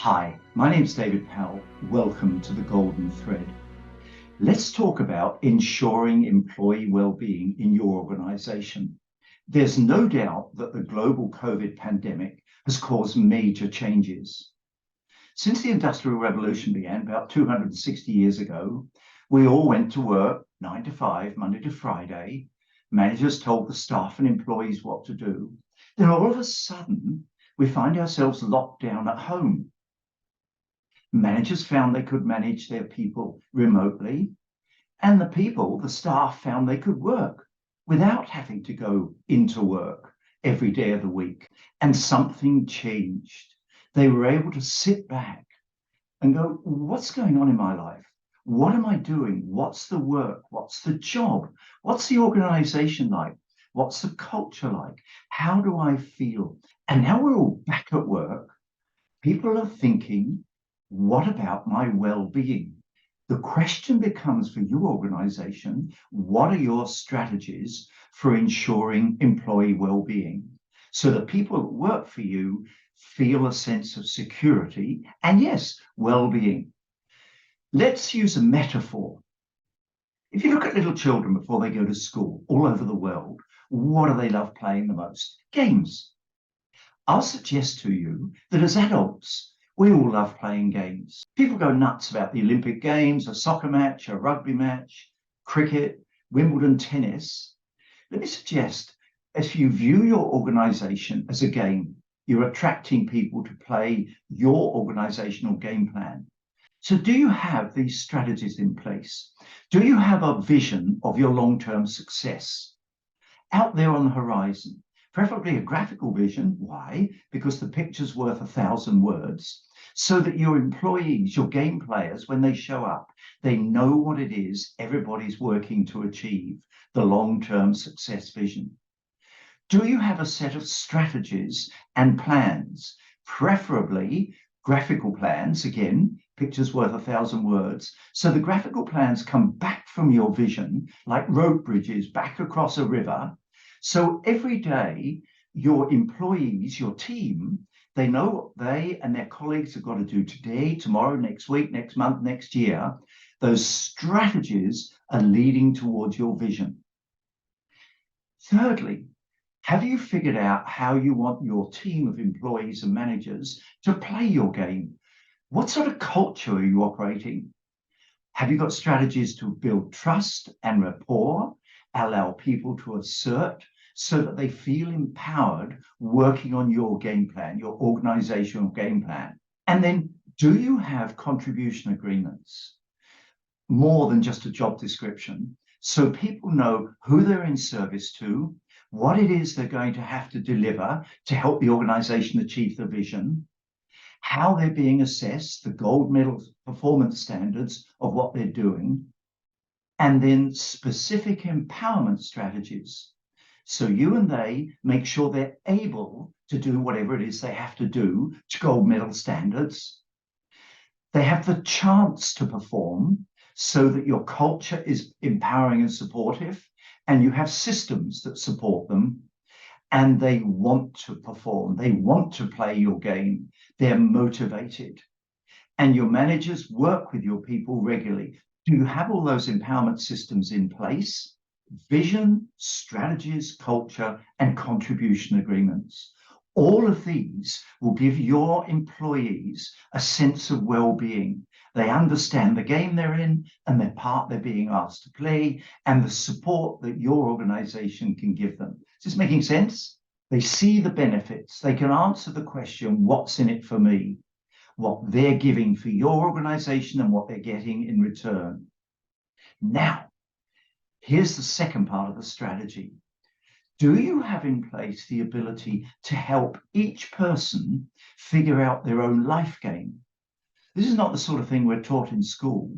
Hi, my name's David Powell. Welcome to the Golden Thread. Let's talk about ensuring employee well-being in your organization. There's no doubt that the global COVID pandemic has caused major changes. Since the Industrial Revolution began about 260 years ago, we all went to work 9 to 5, Monday to Friday. Managers told the staff and employees what to do. Then all of a sudden, we find ourselves locked down at home. Managers found they could manage their people remotely, and the staff found they could work without having to go into work every day of the week. And something changed. They were able to sit back and go, what's going on in my life? What am I doing? What's the work? What's the job? What's the organization like? What's the culture like? How do I feel? And now we're all back at work. People are thinking, what about my well-being? The question becomes for your organization, what are your strategies for ensuring employee well-being so that people that work for you feel a sense of security and, yes, well-being? Let's use a metaphor. If you look at little children before they go to school all over the world, what do they love playing the most? Games. I'll suggest to you that as adults, we all love playing games. People go nuts about the Olympic Games, a soccer match, a rugby match, cricket, Wimbledon tennis. Let me suggest, if you view your organization as a game, you're attracting people to play your organizational game plan. So do you have these strategies in place? Do you have a vision of your long-term success out there on the horizon? Preferably a graphical vision. Why? Because the picture's worth 1,000 words, so that your employees, your game players, when they show up, they know what it is everybody's working to achieve, the long-term success vision. Do you have a set of strategies and plans, preferably graphical plans, again, pictures worth 1,000 words, so the graphical plans come back from your vision, like road bridges back across a river. So every day, your employees, your team, they know what they and their colleagues have got to do today, tomorrow, next week, next month, next year. Those strategies are leading towards your vision. Thirdly, have you figured out how you want your team of employees and managers to play your game? What sort of culture are you operating? Have you got strategies to build trust and rapport, allow people to assert so that they feel empowered working on your game plan, your organizational game plan? And then, do you have contribution agreements? More than just a job description, so people know who they're in service to, what it is they're going to have to deliver to help the organization achieve the vision, how they're being assessed, the gold medal performance standards of what they're doing, and then specific empowerment strategies. So you and they make sure they're able to do whatever it is they have to do to gold medal standards. They have the chance to perform so that your culture is empowering and supportive, and you have systems that support them, and they want to perform. They want to play your game. They're motivated. And your managers work with your people regularly. Do you have all those empowerment systems in place? Vision, strategies, culture, and contribution agreements. All of these will give your employees a sense of well-being. They understand the game they're in and the part they're being asked to play and the support that your organization can give them. Is this making sense? They see the benefits. They can answer the question, what's in it for me? What they're giving for your organization and what they're getting in return. Now, here's the second part of the strategy. Do you have in place the ability to help each person figure out their own life game? This is not the sort of thing we're taught in school.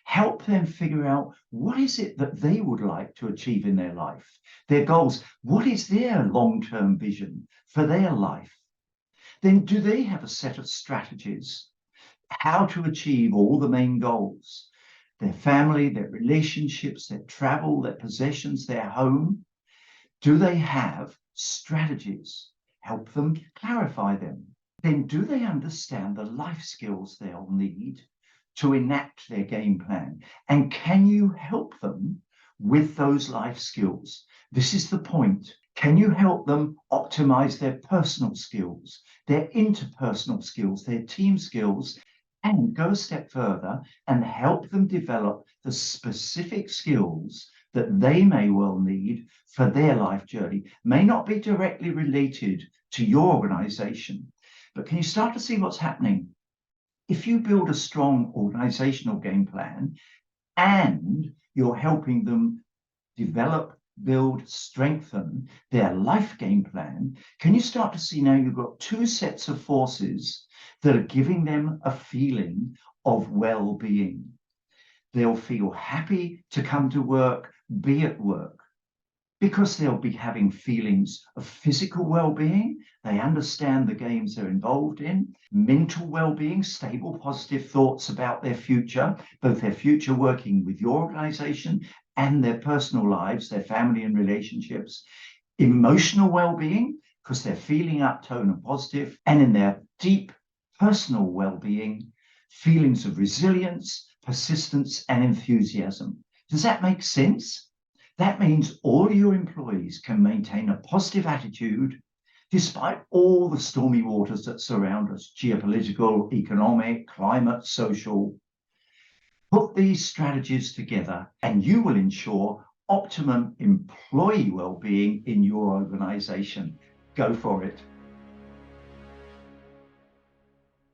Help them figure out what is it that they would like to achieve in their life, their goals. What is their long-term vision for their life? Then do they have a set of strategies how to achieve all the main goals? Their family, their relationships, their travel, their possessions, their home. Do they have strategies? Help them clarify them. then do they understand the life skills they'll need to enact their game plan? And can you help them with those life skills? This is the point. Can you help them optimize their personal skills, their interpersonal skills, their team skills, and go a step further and help them develop the specific skills that they may well need for their life journey? May not be directly related to your organization, but can you start to see what's happening? If you build a strong organizational game plan and you're helping them develop, build, strengthen their life game plan, can you start to see now you've got two sets of forces that are giving them a feeling of well-being? They'll feel happy to come to work, be at work, because they'll be having feelings of physical well-being. They understand the games they're involved in, mental well-being, stable, positive thoughts about their future, both their future working with your organization and their personal lives, their family and relationships, emotional well-being, because they're feeling uptone and positive, and in their deep personal well-being, feelings of resilience, persistence, and enthusiasm. Does that make sense? That means all your employees can maintain a positive attitude despite all the stormy waters that surround us, geopolitical, economic, climate, social. Put these strategies together and you will ensure optimum employee well-being in your organization. Go for it.